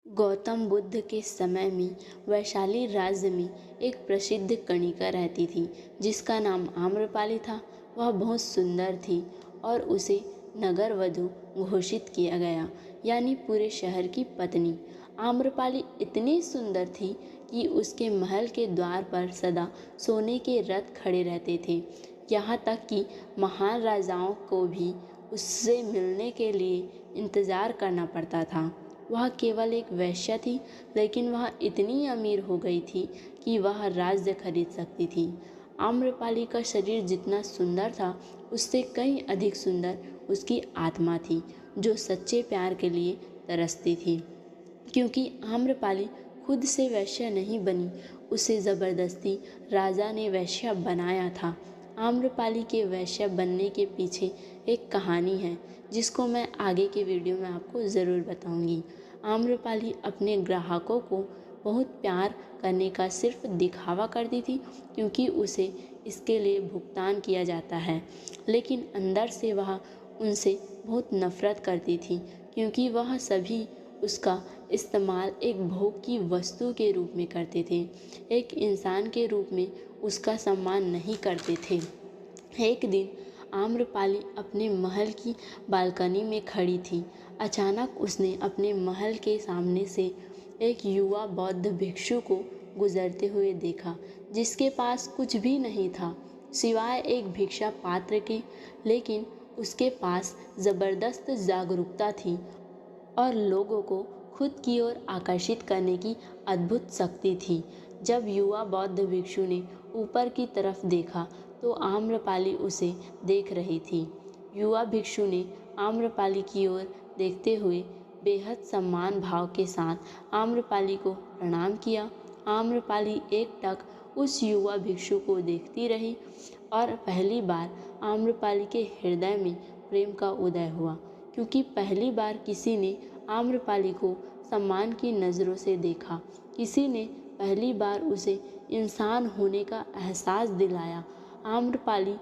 गौतम बुद्ध के समय में वैशाली राज्य में एक प्रसिद्ध कणिका रहती थी जिसका नाम आम्रपाली था। वह बहुत सुंदर थी और उसे नगर वधु घोषित किया गया, यानी पूरे शहर की पत्नी। आम्रपाली इतनी सुंदर थी कि उसके महल के द्वार पर सदा सोने के रथ खड़े रहते थे। यहाँ तक कि महान राजाओं को भी उससे मिलने के लिए इंतज़ार करना पड़ता था। वह केवल एक वेश्या थी, लेकिन वह इतनी अमीर हो गई थी कि वह राज्य खरीद सकती थी। आम्रपाली का शरीर जितना सुंदर था, उससे कहीं अधिक सुंदर उसकी आत्मा थी, जो सच्चे प्यार के लिए तरसती थी। क्योंकि आम्रपाली खुद से वैश्या नहीं बनी, उसे ज़बरदस्ती राजा ने वैश्या बनाया था। आम्रपाली के वैश्या बनने के पीछे एक कहानी है, जिसको मैं आगे के वीडियो में आपको ज़रूर बताऊंगी। आम्रपाली अपने ग्राहकों को बहुत प्यार करने का सिर्फ दिखावा करती थी, क्योंकि उसे इसके लिए भुगतान किया जाता है, लेकिन अंदर से वह उनसे बहुत नफ़रत करती थी, क्योंकि वह सभी उसका इस्तेमाल एक भोग की वस्तु के रूप में करते थे, एक इंसान के रूप में उसका सम्मान नहीं करते थे। एक दिन आम्रपाली अपने महल की बालकनी में खड़ी थी। अचानक उसने अपने महल के सामने से एक युवा बौद्ध भिक्षु को गुजरते हुए देखा, जिसके पास कुछ भी नहीं था सिवाय एक भिक्षा पात्र के, लेकिन उसके पास ज़बरदस्त जागरूकता थी और लोगों को खुद की ओर आकर्षित करने की अद्भुत शक्ति थी। जब युवा बौद्ध भिक्षु ने ऊपर की तरफ देखा तो आम्रपाली उसे देख रही थी। युवा भिक्षु ने आम्रपाली की ओर देखते हुए बेहद सम्मान भाव के साथ आम्रपाली को प्रणाम किया। आम्रपाली एकटक उस युवा भिक्षु को देखती रही और पहली बार आम्रपाली के हृदय में प्रेम का उदय हुआ, क्योंकि पहली बार किसी ने आम्रपाली को सम्मान की नज़रों से देखा। किसी ने पहली बार उसे इंसान होने का एहसास दिलाया। आम्रपाली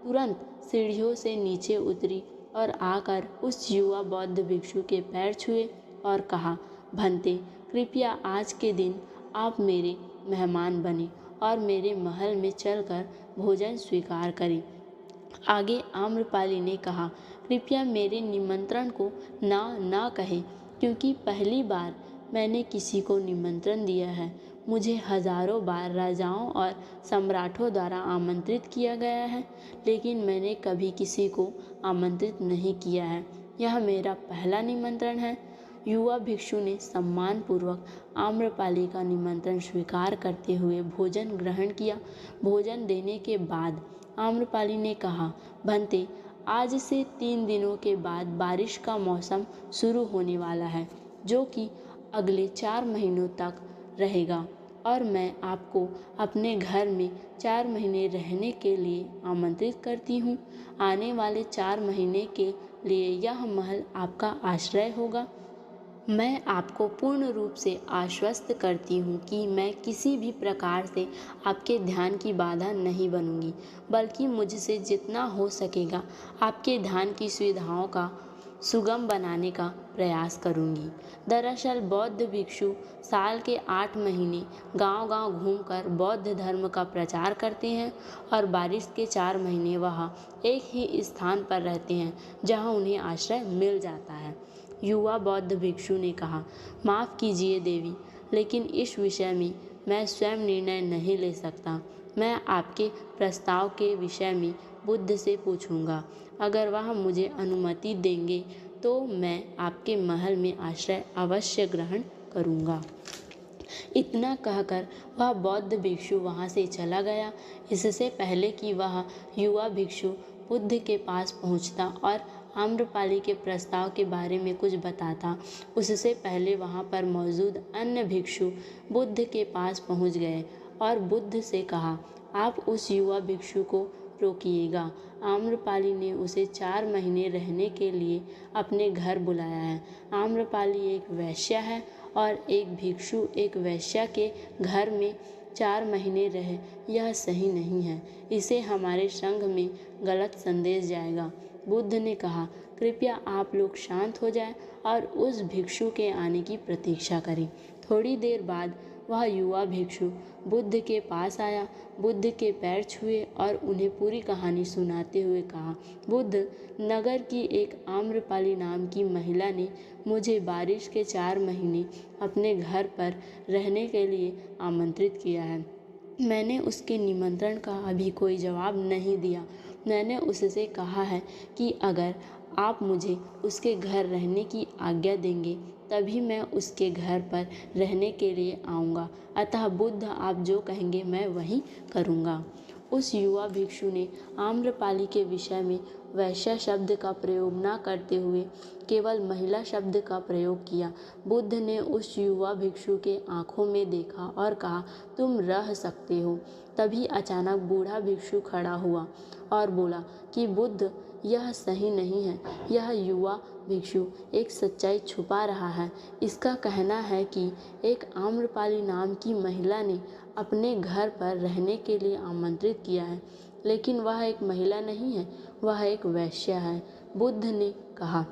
तुरंत सीढ़ियों से नीचे उतरी और आकर उस युवा बौद्ध भिक्षु के पैर छुए और कहा, भंते, कृपया आज के दिन आप मेरे मेहमान बने और मेरे महल में चलकर भोजन स्वीकार करें। आगे आम्रपाली ने कहा, कृपया मेरे निमंत्रण को ना कहें, क्योंकि पहली बार मैंने किसी को निमंत्रण दिया है। मुझे हजारों बार राजाओं और सम्राटों द्वारा आमंत्रित किया गया है, लेकिन मैंने कभी किसी को आमंत्रित नहीं किया है। यह मेरा पहला निमंत्रण है। युवा भिक्षु ने सम्मानपूर्वक आम्रपाली का निमंत्रण स्वीकार करते हुए भोजन ग्रहण किया। भोजन देने के बाद आम्रपाली ने कहा, भंते, आज से 3 दिनों के बाद बारिश का मौसम शुरू होने वाला है, जो कि अगले 4 महीनों तक रहेगा, और मैं आपको अपने घर में 4 महीने रहने के लिए आमंत्रित करती हूँ। आने वाले 4 महीने के लिए यह महल आपका आश्रय होगा। मैं आपको पूर्ण रूप से आश्वस्त करती हूँ कि मैं किसी भी प्रकार से आपके ध्यान की बाधा नहीं बनूंगी, बल्कि मुझसे जितना हो सकेगा आपके ध्यान की सुविधाओं का सुगम बनाने का प्रयास करूंगी। दरअसल बौद्ध भिक्षु साल के 8 महीने गांव-गांव घूमकर बौद्ध धर्म का प्रचार करते हैं और बारिश के 4 महीने वह एक ही स्थान पर रहते हैं जहां उन्हें आश्रय मिल जाता है। युवा बौद्ध भिक्षु ने कहा, माफ़ कीजिए देवी, लेकिन इस विषय में मैं स्वयं निर्णय नहीं ले सकता। मैं आपके प्रस्ताव के विषय में बुद्ध से पूछूंगा। अगर वह मुझे अनुमति देंगे तो मैं आपके महल में आश्रय अवश्य ग्रहण करूंगा। इतना कहकर वह बौद्ध भिक्षु वहाँ से चला गया। इससे पहले कि वह युवा भिक्षु बुद्ध के पास पहुँचता और आम्रपाली के प्रस्ताव के बारे में कुछ बताता, उससे पहले वहाँ पर मौजूद अन्य भिक्षु बुद्ध के पास पहुँच गए और बुद्ध से कहा, आप उस युवा भिक्षु को रोकिएगा। आम्रपाली ने उसे 4 महीने रहने के लिए अपने घर बुलाया है। आम्रपाली एक वैश्या है और एक भिक्षु एक वैश्या के घर में 4 महीने रहे, यह सही नहीं है। इसे हमारे संघ में गलत संदेश जाएगा। बुद्ध ने कहा, कृपया आप लोग शांत हो जाएं और उस भिक्षु के आने की प्रतीक्षा करें। थोड़ी देर बाद वह युवा भिक्षु बुद्ध के पास आया, बुद्ध के पैर छुए और उन्हें पूरी कहानी सुनाते हुए कहा, बुद्ध, नगर की एक आम्रपाली नाम की महिला ने मुझे बारिश के 4 महीने अपने घर पर रहने के लिए आमंत्रित किया है। मैंने उसके निमंत्रण का अभी कोई जवाब नहीं दिया। मैंने उससे कहा है कि अगर आप मुझे उसके घर रहने की आज्ञा देंगे तभी मैं उसके घर पर रहने के लिए आऊँगा। अतः बुद्ध, आप जो कहेंगे मैं वही करूँगा। उस युवा भिक्षु ने आम्रपाली के विषय में वैश्या शब्द का प्रयोग न करते हुए केवल महिला शब्द का प्रयोग किया। बुद्ध ने उस युवा भिक्षु के आंखों में देखा और कहा, तुम रह सकते हो। तभी अचानक बूढ़ा भिक्षु खड़ा हुआ और बोला कि बुद्ध, यह सही नहीं है। यह युवा भिक्षु एक सच्चाई छुपा रहा है। इसका कहना है कि एक आम्रपाली नाम की महिला ने अपने घर पर रहने के लिए आमंत्रित किया है, लेकिन वह एक महिला नहीं है, वह एक वेश्या है। बुद्ध ने कहा,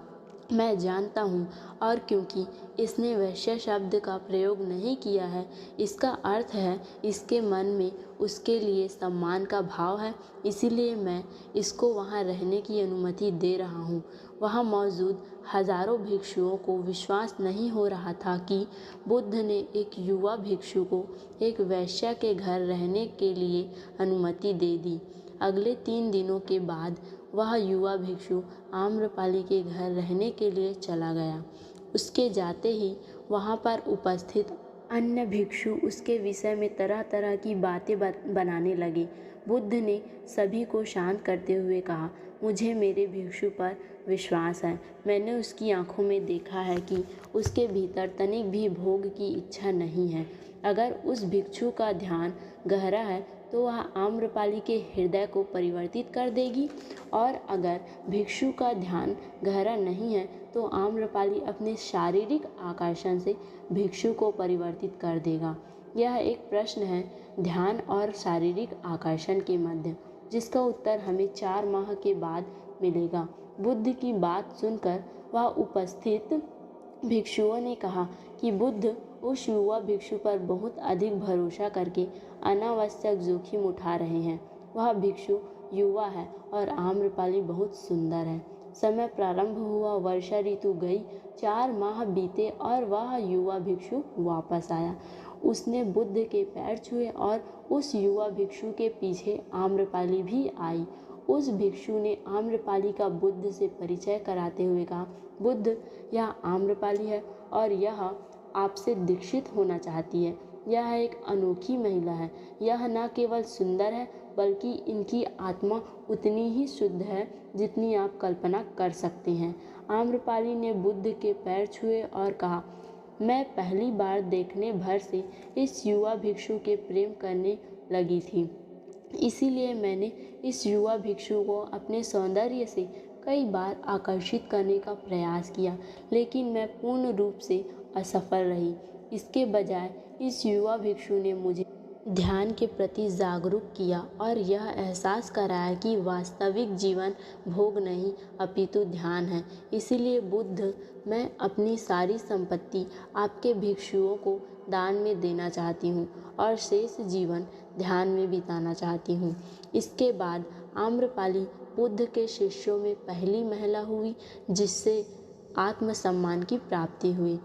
मैं जानता हूँ, और क्योंकि इसने वेश्या शब्द का प्रयोग नहीं किया है, इसका अर्थ है इसके मन में उसके लिए सम्मान का भाव है, इसीलिए मैं इसको वहाँ रहने की अनुमति दे रहा हूँ। वहाँ मौजूद हजारों भिक्षुओं को विश्वास नहीं हो रहा था कि बुद्ध ने एक युवा भिक्षु को एक वेश्या के घर रहने के लिए अनुमति दे दी। अगले 3 दिनों के बाद वह युवा भिक्षु आम्रपाली के घर रहने के लिए चला गया। उसके जाते ही वहाँ पर उपस्थित अन्य भिक्षु उसके विषय में तरह तरह की बातें बनाने लगे। बुद्ध ने सभी को शांत करते हुए कहा, मुझे मेरे भिक्षु पर विश्वास है। मैंने उसकी आंखों में देखा है कि उसके भीतर तनिक भी भोग की इच्छा नहीं है। अगर उस भिक्षु का ध्यान गहरा है तो वह आम्रपाली के हृदय को परिवर्तित कर देगी, और अगर भिक्षु का ध्यान गहरा नहीं है तो आम्रपाली अपने शारीरिक आकर्षण से भिक्षु को परिवर्तित कर देगा। यह एक प्रश्न है ध्यान और शारीरिक आकर्षण के मध्य, जिसका उत्तर हमें 4 माह के बाद मिलेगा। बुद्ध की बात सुनकर वह उपस्थित भिक्षुओं ने कहा कि बुद्ध उस युवा भिक्षु पर बहुत अधिक भरोसा करके अनावश्यक जोखिम उठा रहे हैं। वह भिक्षु युवा है और आम्रपाली बहुत सुंदर है। समय प्रारंभ हुआ, वर्षा ऋतु गई, 4 माह बीते और वह युवा भिक्षु वापस आया। उसने बुद्ध के पैर छुए और उस युवा भिक्षु के पीछे आम्रपाली भी आई। उस भिक्षु ने आम्रपाली का बुद्ध से परिचय कराते हुए कहा, बुद्ध, यह आम्रपाली है और यह आपसे दीक्षित होना चाहती है। यह एक अनोखी महिला है। यह न केवल सुंदर है बल्कि इनकी आत्मा उतनी ही शुद्ध है जितनी आप कल्पना कर सकते हैं। आम्रपाली ने बुद्ध के पैर छुए और कहा, मैं पहली बार देखने भर से इस युवा भिक्षु के प्रेम करने लगी थी। इसीलिए मैंने इस युवा भिक्षु को अपने सौंदर्य से कई बार आकर्षित करने का प्रयास किया, लेकिन मैं पूर्ण रूप से असफल रही। इसके बजाय इस युवा भिक्षु ने मुझे ध्यान के प्रति जागरूक किया और यह एहसास कराया कि वास्तविक जीवन भोग नहीं अपितु ध्यान है। इसीलिए बुद्ध, मैं अपनी सारी संपत्ति आपके भिक्षुओं को दान में देना चाहती हूँ और शेष जीवन ध्यान में बिताना चाहती हूँ। इसके बाद आम्रपाली बुद्ध के शिष्यों में पहली महिला हुई जिससे आत्मसम्मान की प्राप्ति हुई।